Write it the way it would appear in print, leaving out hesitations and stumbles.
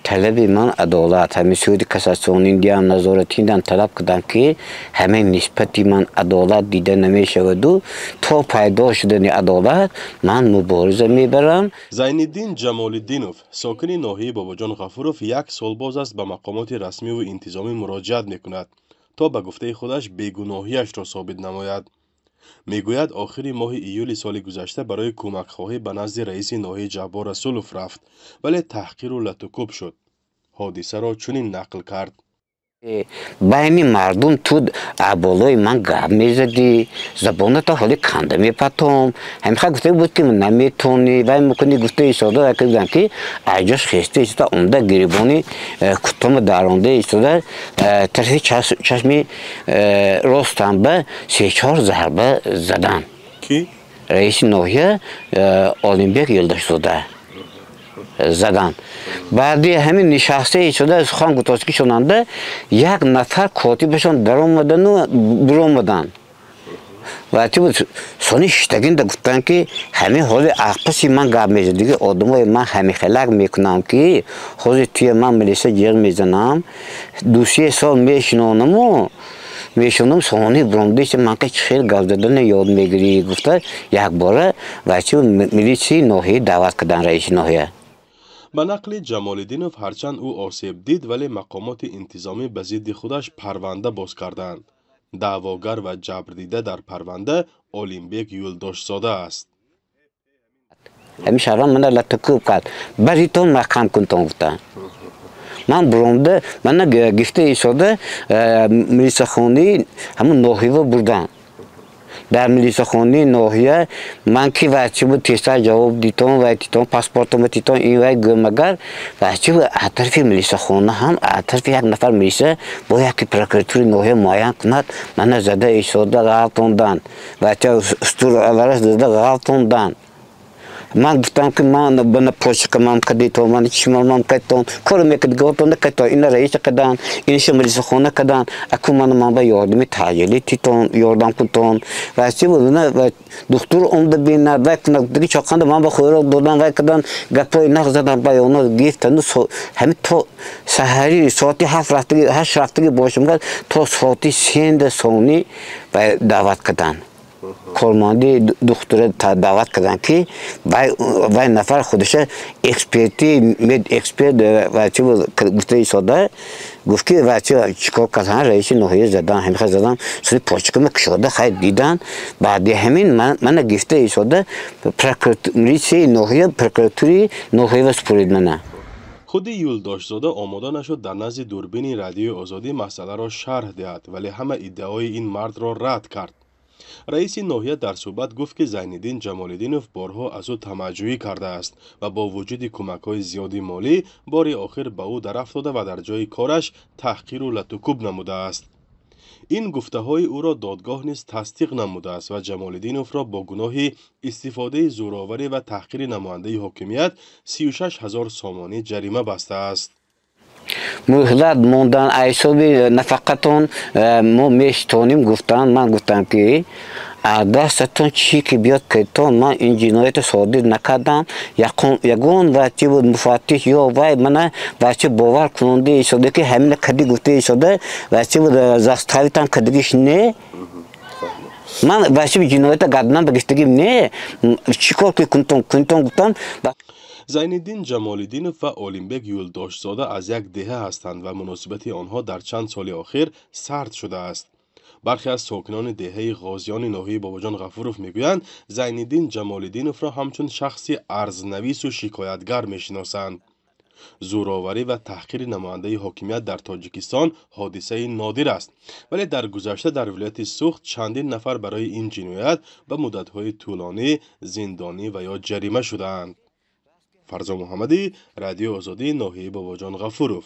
طلبی من عدالت همین سود کساسیون دیام نظارتیندن طلب کردن که همین نسبتی من عدالت دیده نمیشود و تا پیدا شدن عدالت من مبارزه میبرم. زینالدین جمال‌الدینوف ساکن ناحیه باباجان غفورов یک سال باز است به مقامات رسمی و انتظامی مراجعت میکند تا به گفته خودش بیگناهیش را ثابت نماید. میگوید آخر ماه ایول سال گذشته برای کمک خواهی به نزد رئیس ناحیه جبار رسولوف رفت ولی تحقیر و لطوکوب شد. حادثه را چنین نقل کرد: بین مردم تو ابالای من گپ میزدی زبانت حالی کنده میپتم همیشه گفته بود که من نمیتونی و میکنی گفته ایستاده کردن که ایجاش خسته ایستاده اونده گریبانی کتم درانده ایستاده طرف چشمی راستم به 3-4 ضربه زدن. کی؟ رئیس ناحیه اولمبیک یلداش زاده زدن. بعدی همین نشسته شده از خان گوتاسکی شدنده یک نفر کاتیبشون در اومدن و برو اومدن و سونی شتگین گفتن که همین حال اقپسی من گپ میزد دیگه آدمای من همین خلق میکنم که خود توی من ملیسه جیغ میزنم 2-3 سال میشنونم و میشونم سونی برامدیش من که خیلی گپ زدن یاد میگیری گفته یک باره بچه ملیسی ناحیه دعوت کردن رئیس ناحیه. به نقل جمال‌الدینوف هرچند او آسیب دید ولی مقامات انتظامی به ضد خودش پرونده باز کردند. دعواگر و جبردیده در پرونده اولمبیک یولداشزاده است. همیشه را من لطکوب کرد بعضی تو مقام کنتم گفتن من برامده من گفته ایستاده ملیسه خانی همون ناحیه بردن در ملیسه خانی ناحیه من که وقتی بود تست جواب دیدم و دیدم پاسپورتم دیدم این وقت گمگر وقتی بود طرف ملیسه خانه هم طرف یک نفر ملیسه با یک پروکراتوری ناحیه معین کند من زده ایستاده غلطوندن وقتی استور آورش زده غلطوندن من گفتم که من بنا پوش کنم کدی تو من چیمام کردم کار میکرد گفتم نکرد این رئیس کردن این شمالیس خونه کردن اكو من با یاردمی تاجیلی تیتون یاردم کردم واسه بود نه دکتر عمد بین وقت دیگه چاقند من با خورد دادن وقت کردن گپای نخزدن با اونو گفتن همین تو سحری ساعتی 8 رفته باشم تو ساعتی 3 سونی و دعوت کردن کارمندی دکتر دعوت کردن که وای نفر خودش اکسپرتی مید اکسپرت و چه گفته ایستاده گفت که بچه چیکار کردن رئیس ناحیه زدن همیشه زدن سری پاچکم کشیده خیلی دیدن بعد همین من گفته ایستاده پروکراتوری ناحیه پروکراتوری ناحیه وسپرید منه. خود یولداشزاده آماده نشد در نزد دوربین رادیو آزادی مسئله را شرح دهد ولی همه ادعای این مرد را رد کرد. رئیس ناحیه در صحبت گفت که زینالدین جمال‌الدینوف بارها از او تمجید کرده است و با وجود کمک‌های زیادی مالی بار آخر به او در افتاده و در جای کارش تحقیر و لطوکوب نموده است. این گفته‌های او را دادگاه نیز تصدیق نموده است و جمال‌الدینوف را با گناه استفاده زورآوری و تحقیر نماینده حاکمیت 36,000 سامانی جریمه بسته است. مهلت موندن ایسابی نفقتون ما میشتونیم گفتن من گفتم که دستتون چی که بیاد کتون من این جنایت صادر نکردم یگون وقتی بود مفتش یا وای من وقتی باور کننده ایستاده که همین کدی گفته ایستاده وقتی بود زستاویتم کدیش نه من وقتی جنایت کردم بگستگیم نه چیکار که کنتم گفتم. زینالدین جمال‌الدینوف و اولمبیک یولداشزاده از یک دهه هستند و مناسبت آنها در چند سال اخیر سرد شده است. برخی از ساکنان دهه غازیان ناحیه باباجان غفورov میگویند زینالدین جمال‌الدینوف را همچون شخصی ارزنویس و شکایتگر میشناسند. زورآوری و تحقیر نماینده حاکمیت در تاجیکستان حادثه نادر است ولی در گذشته در ولایت سوخت چندین نفر برای این جنایت به مدت‌های طولانی زندانی و یا جریمه شدند. فرزا محمدی، رادیو آزادی، ناحیه باباجان غفورov.